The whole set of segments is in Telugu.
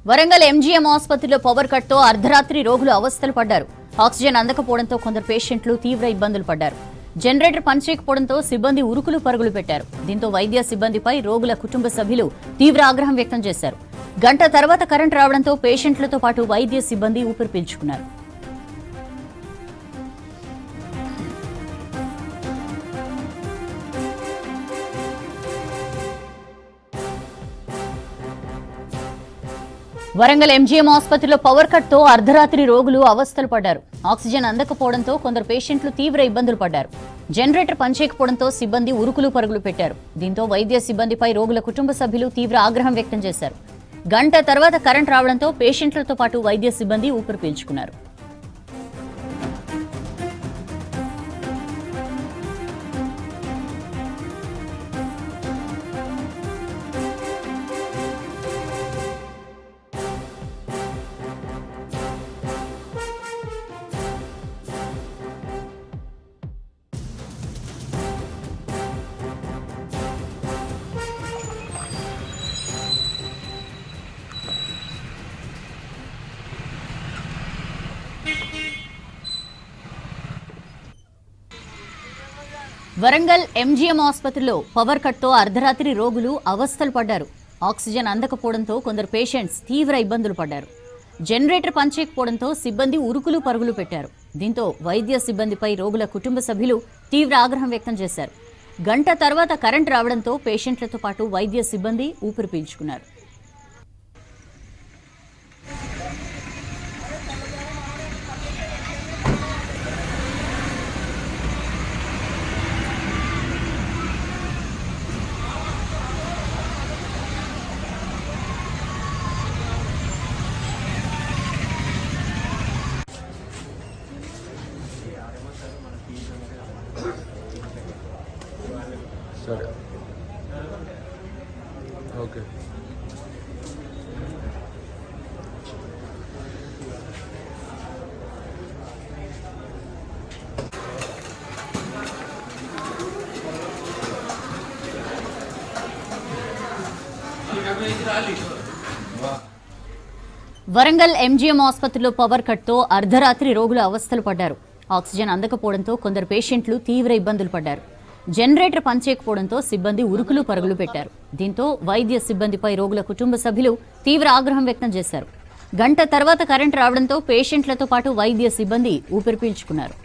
వరంగల్ ఎంజీఎం ఆసుపత్రిలో పవర్ కట్ తో అర్ధరాత్రి రోగులు అవస్థలు పడ్డారు. ఆక్సిజన్ అందకపోవడంతో కొందరు పేషెంట్లు తీవ్ర ఇబ్బందులు పడ్డారు. జనరేటర్ పనిచేయకపోవడంతో సిబ్బంది ఉరుకులు పరుగులు పెట్టారు. దీంతో వైద్య సిబ్బందిపై రోగుల కుటుంబ సభ్యులు తీవ్ర ఆగ్రహం వ్యక్తం చేశారు. గంట తర్వాత కరెంట్ రావడంతో పేషెంట్లతో పాటు వైద్య సిబ్బంది ఊపిరి పీల్చుకున్నారు. వరంగల్ ఎంజీఎం ఆసుపత్రిలో పవర్ కట్ తో అర్ధరాత్రి రోగులు అవస్థలు పడ్డారు. ఆక్సిజన్ అందకపోవడంతో కొందరు పేషెంట్లు తీవ్ర ఇబ్బందులు పడ్డారు. జనరేటర్ పనిచేయకపోవడంతో సిబ్బంది ఉరుకులు పరుగులు పెట్టారు. దీంతో వైద్య సిబ్బందిపై రోగుల కుటుంబ సభ్యులు తీవ్ర ఆగ్రహం వ్యక్తం చేశారు. గంట తర్వాత కరెంట్ రావడంతో పేషెంట్లతో పాటు వైద్య సిబ్బంది ఊపిరి పీల్చుకున్నారు. వరంగల్ ఎంజీఎం ఆసుపత్రిలో పవర్ కట్ తో అర్ధరాత్రి రోగులు అవస్థలు పడ్డారు. ఆక్సిజన్ అందకపోవడంతో కొందరు పేషెంట్స్ తీవ్ర ఇబ్బందులు పడ్డారు. జనరేటర్ పనిచేయకపోవడంతో సిబ్బంది ఉరుకులు పరుగులు పెట్టారు. దీంతో వైద్య సిబ్బందిపై రోగుల కుటుంబ సభ్యులు తీవ్ర ఆగ్రహం వ్యక్తం చేశారు. గంట తర్వాత కరెంట్ రావడంతో పేషెంట్లతో పాటు వైద్య సిబ్బంది ఊపిరి పీల్చుకున్నారు. సరే ఓకే వరంగల్ ఎంజీఎం ఆసుపత్రిలో పవర్ కట్ తో అర్ధరాత్రి రోగులు అవస్థలు పడ్డారు. ఆక్సిజన్ అందకపోవడంతో కొందరు పేషెంట్లు తీవ్ర ఇబ్బందులు పడ్డారు. జనరేటర్ పనిచేయకపోవడంతో సిబ్బంది ఉరుకులు పరుగులు పెట్టారు. దీంతో వైద్య సిబ్బందిపై రోగుల కుటుంబ సభ్యులు తీవ్ర ఆగ్రహం వ్యక్తం చేశారు. గంట తర్వాత కరెంట్ రావడంతో పేషెంట్లతో పాటు వైద్య సిబ్బంది ఊపిరి పీల్చుకున్నారు.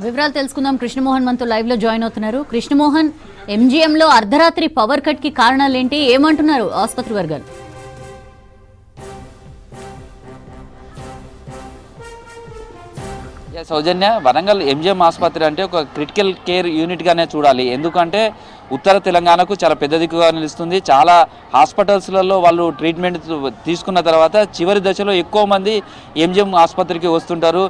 వివరాలు తెలుసుకుందాం. కృష్ణమోహన్ మనతో లైవ్ లో జాయిన్ అవుతున్నారు. కృష్ణమోహన్, ఎంజీఎం లో అర్ధరాత్రి పవర్ కట్ కి కారణాలేంటి, ఏమంటున్నారు ఆసుపత్రి వర్గాలు? సౌజన్య, వరంగల్ ఎంజీఎం ఆసుపత్రి అంటే ఒక క్రిటికల్ కేర్ యూనిట్గానే చూడాలి. ఎందుకంటే ఉత్తర తెలంగాణకు చాలా పెద్ద దిక్కుగా నిలుస్తుంది. చాలా హాస్పిటల్స్లలో వాళ్ళు ట్రీట్మెంట్ తీసుకున్న తర్వాత చివరి దశలో ఎక్కువ మంది ఎంజీఎం ఆసుపత్రికి వస్తుంటారు.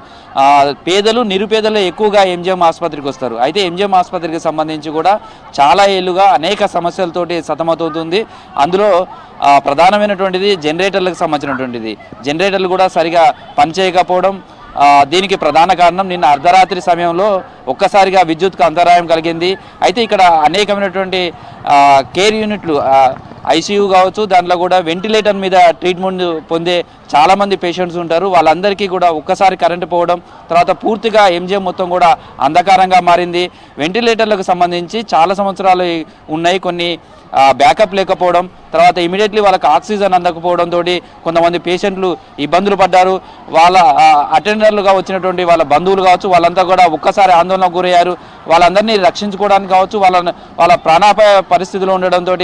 పేదలు నిరుపేదలు ఎక్కువగా ఎంజీఎం ఆసుపత్రికి వస్తారు. అయితే ఎంజీఎం ఆసుపత్రికి సంబంధించి కూడా చాలా ఏళ్ళుగా అనేక సమస్యలతోటి సతమతవుతుంది. అందులో ప్రధానమైనటువంటిది జనరేటర్లకు సంబంధించినటువంటిది. జనరేటర్లు కూడా సరిగా పనిచేయకపోవడం దీనికి ప్రధాన కారణం. నిన్న అర్ధరాత్రి సమయంలో ఒక్కసారిగా విద్యుత్కు అంతరాయం కలిగింది. అయితే ఇక్కడ అనేకమైనటువంటి కేర్ యూనిట్లు, ఐసీయూ కావచ్చు, దాంట్లో కూడా వెంటిలేటర్ మీద ట్రీట్మెంట్ పొందే చాలామంది పేషెంట్స్ ఉంటారు. వాళ్ళందరికీ కూడా ఒక్కసారి కరెంటు పోవడం, తర్వాత పూర్తిగా ఎంజీఎం మొత్తం కూడా అంధకారంగా మారింది. వెంటిలేటర్లకు సంబంధించి చాలా సంవత్సరాలు ఉన్నాయి, కొన్ని బ్యాకప్ లేకపోవడం, తర్వాత ఇమీడియట్లీ వాళ్ళకి ఆక్సిజన్ అందకపోవడంతో కొంతమంది పేషెంట్లు ఇబ్బందులు పడ్డారు. వాళ్ళ అటెండర్లుగా వచ్చినటువంటి వాళ్ళ బంధువులు కావచ్చు, వాళ్ళంతా కూడా ఒక్కసారి ఆందోళనకు గురయ్యారు. వాళ్ళందరినీ రక్షించుకోవడానికి కావచ్చు, వాళ్ళ ప్రాణాపాయ పరిస్థితిలో ఉండడంతో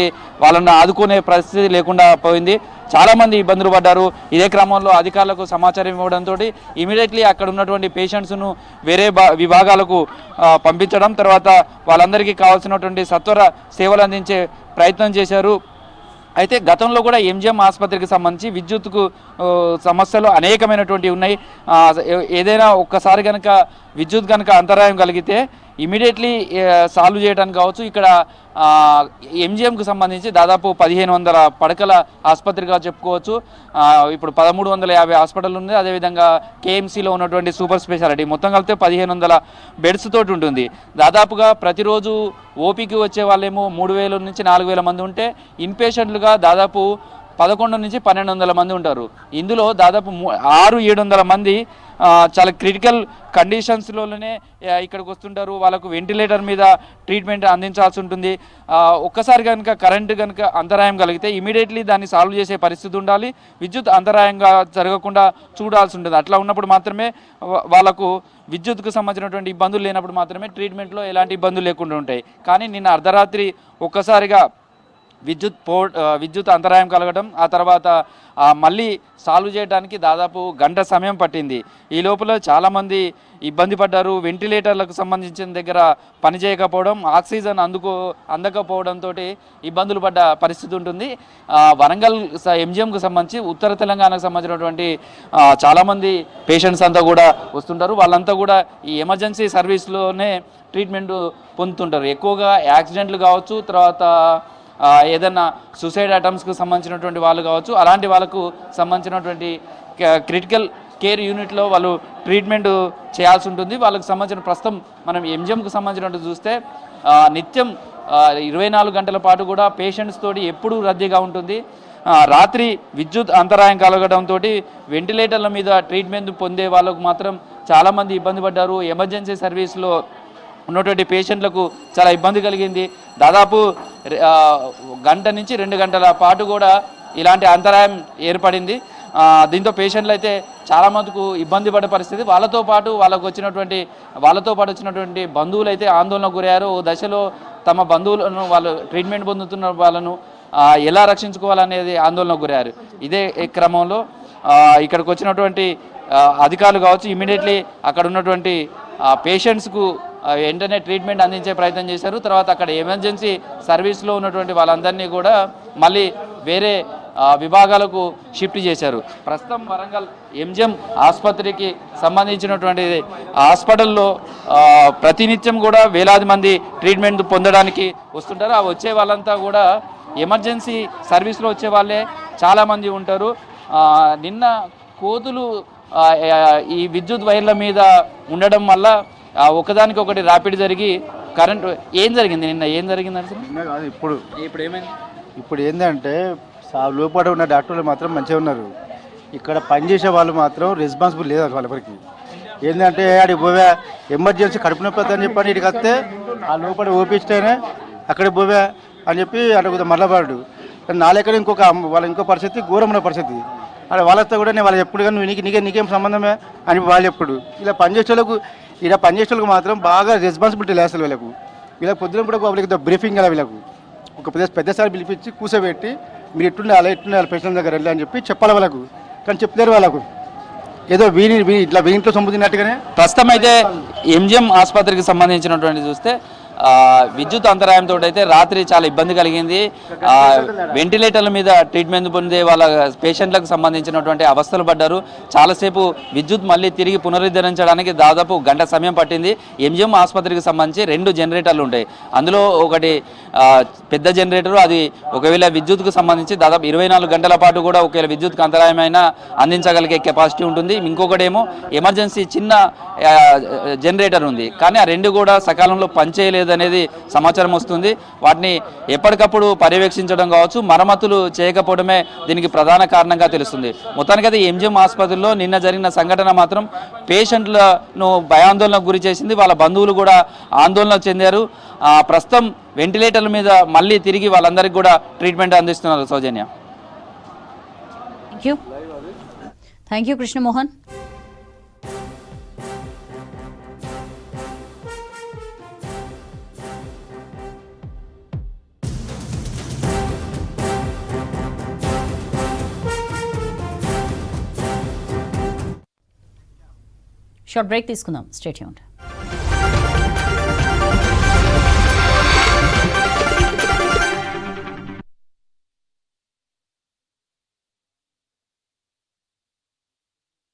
వాళ్ళని ఆదుకునే పరిస్థితి లేకుండా పోయింది. చాలామంది ఇబ్బందులు పడ్డారు. ఇదే క్రమంలో అధికారులకు సమాచారం ఇవ్వడంతో ఇమీడియట్లీ అక్కడ ఉన్నటువంటి పేషెంట్స్ను వేరే విభాగాలకు పంపించడం, తర్వాత వాళ్ళందరికీ కావాల్సినటువంటి సత్వర సేవలు అందించే ప్రయత్నం చేశారు. అయితే గతంలో కూడా ఎంజీఎం ఆసుపత్రికి సంబంధించి విద్యుత్కు సమస్యలు అనేకమైనటువంటివి ఉన్నాయి. ఏదైనా ఒక్కసారి కనుక విద్యుత్ కనుక అంతరాయం కలిగితే ఇమీడియట్లీ సాల్వ్ చేయడానికి కావచ్చు. ఇక్కడ ఎంజిఎంకు సంబంధించి దాదాపు 1500 పడకల ఆసుపత్రిగా చెప్పుకోవచ్చు. ఇప్పుడు 1350 హాస్పిటల్ ఉంది. అదేవిధంగా కేఎంసీలో ఉన్నటువంటి సూపర్ స్పెషాలిటీ మొత్తం కలిపితే 1500 బెడ్స్ తోటి ఉంటుంది. దాదాపుగా ప్రతిరోజు ఓపీకి వచ్చే వాళ్ళేమో 3000 నుంచి 4000 మంది ఉంటే ఇన్పేషెంట్లుగా దాదాపు 11 నుంచి 1200 మంది ఉంటారు. ఇందులో దాదాపు 600-700 మంది చాలా క్రిటికల్ కండిషన్స్లోనే ఇక్కడికి వస్తుంటారు. వాళ్ళకు వెంటిలేటర్ మీద ట్రీట్మెంట్ అందించాల్సి ఉంటుంది. ఒక్కసారి కనుక కరెంటు కనుక అంతరాయం కలిగితే ఇమీడియట్లీ దాన్ని సాల్వ్ చేసే పరిస్థితి ఉండాలి. విద్యుత్ అంతరాయంగా జరగకుండా చూడాల్సి ఉంటుంది. అట్లా ఉన్నప్పుడు మాత్రమే వాళ్ళకు విద్యుత్కు సంబంధించినటువంటి ఇబ్బందులు లేనప్పుడు మాత్రమే ట్రీట్మెంట్లో ఎలాంటి ఇబ్బందులు లేకుండా ఉంటాయి. కానీ నిన్న అర్ధరాత్రి ఒక్కసారిగా విద్యుత్ అంతరాయం కలగడం, ఆ తర్వాత మళ్ళీ సాల్వ్ చేయడానికి దాదాపు గంట సమయం పట్టింది. ఈ లోపల చాలామంది ఇబ్బంది పడ్డారు. వెంటిలేటర్లకు సంబంధించిన దగ్గర పనిచేయకపోవడం, ఆక్సిజన్ అందకపోవడంతో ఇబ్బందులు పడ్డ పరిస్థితి ఉంటుంది. వరంగల్ ఎంజిఎంకు సంబంధించి ఉత్తర తెలంగాణకు సంబంధించినటువంటి చాలామంది పేషెంట్స్ అంతా కూడా వస్తుంటారు. వాళ్ళంతా కూడా ఈ ఎమర్జెన్సీ సర్వీస్లోనే ట్రీట్మెంట్ పొందుతుంటారు. ఎక్కువగా యాక్సిడెంట్లు కావచ్చు, తర్వాత ఏదైనా సూసైడ్ అటెంప్ట్స్కి సంబంధించినటువంటి వాళ్ళు కావచ్చు, అలాంటి వాళ్ళకు సంబంధించినటువంటి క్రిటికల్ కేర్ యూనిట్లో వాళ్ళు ట్రీట్మెంట్ చేయాల్సి ఉంటుంది. వాళ్ళకి సంబంధించిన ప్రస్తుతం మనం ఎంజిఎంకు సంబంధించినట్టు చూస్తే నిత్యం 24 గంటల పాటు కూడా పేషెంట్స్ తోటి ఎప్పుడూ రద్దీగా ఉంటుంది. రాత్రి విద్యుత్ అంతరాయం కలగడంతో వెంటిలేటర్ల మీద ట్రీట్మెంట్ పొందే వాళ్ళకు మాత్రం చాలామంది ఇబ్బంది పడ్డారు. ఎమర్జెన్సీ సర్వీస్లో ఉన్నటువంటి పేషెంట్లకు చాలా ఇబ్బంది కలిగింది. దాదాపు గంట నుంచి 2 గంటల పాటు కూడా ఇలాంటి అంతరాయం ఏర్పడింది. దీంతో పేషెంట్లు అయితే చాలా మటుకు ఇబ్బంది పడే పరిస్థితి. వాళ్ళతో పాటు వచ్చినటువంటి బంధువులు అయితే ఆందోళనకు గురయ్యారు. ఓ దశలో తమ బంధువులను వాళ్ళు ట్రీట్మెంట్ పొందుతున్న వాళ్ళను ఎలా రక్షించుకోవాలనేది ఆందోళనకు గురయ్యారు. ఇదే క్రమంలో ఇక్కడికి వచ్చినటువంటి అధికారులు కావచ్చు ఇమీడియట్లీ అక్కడ ఉన్నటువంటి పేషెంట్స్కు వెంటనే ట్రీట్మెంట్ అందించే ప్రయత్నం చేశారు. తర్వాత అక్కడ ఎమర్జెన్సీ సర్వీస్లో ఉన్నటువంటి వాళ్ళందరినీ కూడా మళ్ళీ వేరే విభాగాలకు షిఫ్ట్ చేశారు. ప్రస్తుతం వరంగల్ ఎంజిఎం ఆసుపత్రికి సంబంధించినటువంటి హాస్పిటల్లో ప్రతినిత్యం కూడా వేలాది మంది ట్రీట్మెంట్ పొందడానికి వస్తుంటారు. ఆ వచ్చే వాళ్ళంతా కూడా ఎమర్జెన్సీ సర్వీస్లో వచ్చే వాళ్ళే చాలామంది ఉంటారు. నిన్న కోతులు ఈ విద్యుత్ వైర్ల మీద ఉండడం వల్ల ఒకదానికి ఒకటి ర్యాపిడ్ జరిగి కరెంట్ ఏం జరిగింది నిన్న ఏం జరిగింది అంటే ఇప్పుడు ఏమైంది? ఇప్పుడు ఏంటంటే లోపల ఉన్న డాక్టర్లు మాత్రం మంచిగా ఉన్నారు. ఇక్కడ పనిచేసే వాళ్ళు మాత్రం రెస్పాన్సిబుల్ లేదు వాళ్ళకి. ఏంటంటే ఆడికి పోవా ఎమర్జెన్సీ కడుపు నొప్పి అని చెప్పని ఇటుకి వస్తే ఆ లోపల ఓపిస్తేనే అక్కడికి పోవా అని చెప్పి అక్కడ మరలబాడు. కానీ నాలెక్కడ ఇంకో పరిస్థితి ఘోరమైన పరిస్థితి. అక్కడ వాళ్ళతో కూడా నేను వాళ్ళు ఎప్పుడు కానీ నీకేం సంబంధమే అని వాళ్ళు ఎప్పుడు ఇలా పనిచేసే వాళ్ళకు మాత్రం బాగా రెస్పాన్సిబిలిటీ లేస్తారు. వీళ్ళకి పొద్దున కూడా వాళ్ళకి బ్రీఫింగ్ కదా, వీళ్ళకు ఒక పెద్దసారి పిలిపించి కూర్చోబెట్టి మీరు ఎట్టుండాలి పేషెంట్ దగ్గర వెళ్ళి అని చెప్పి చెప్పాలి వాళ్ళకు. కానీ చెప్తారు వాళ్ళకు ఏదో ఇట్లా వీంట్లో సొమ్ముతున్నట్టుగానే. ప్రస్తుతం అయితే ఎంజిఎం ఆసుపత్రికి సంబంధించినటువంటి చూస్తే విద్యుత్ అంతరాయంతో అయితే రాత్రి చాలా ఇబ్బంది కలిగింది. వెంటిలేటర్ల మీద ట్రీట్మెంట్ పొందే వాళ్ళ పేషెంట్లకు సంబంధించినటువంటి అవస్థలు పడ్డారు. చాలాసేపు విద్యుత్ మళ్ళీ తిరిగి పునరుద్ధరించడానికి దాదాపు గంట సమయం పట్టింది. ఎంజిఎం ఆసుపత్రికి సంబంధించి 2 జనరేటర్లు ఉంటాయి. అందులో ఒకటి పెద్ద జనరేటరు, అది ఒకవేళ విద్యుత్కు సంబంధించి దాదాపు 24 గంటల పాటు కూడా ఒకవేళ విద్యుత్కు అంతరాయమైనా అందించగలిగే కెపాసిటీ ఉంటుంది. ఇంకొకటేమో ఎమర్జెన్సీ చిన్న జనరేటర్ ఉంది. కానీ ఆ 2 కూడా సకాలంలో పనిచేయలేదు అనేది సమాచారం వస్తుంది. వాటిని ఎప్పటికప్పుడు పర్యవేక్షించడం కావచ్చు, మరమ్మతులు చేయకపోవడమే దీనికి ప్రధాన కారణంగా తెలుస్తుంది. మొత్తానికైతే ఎంజిఎం ఆసుపత్రిలో నిన్న జరిగిన సంఘటన మాత్రం పేషెంట్లను భయాందోళనకు గురి చేసింది. వాళ్ళ బంధువులు కూడా ఆందోళన చెందారు. ప్రస్తుతం వెంటిలేటర్ల మీద మళ్ళీ తిరిగి వాళ్ళందరికీ కూడా ట్రీట్మెంట్ అందిస్తున్నారు. Soujanya. Thank you Krishnamohan. Short break తీసుకుందాం. Stay tuned.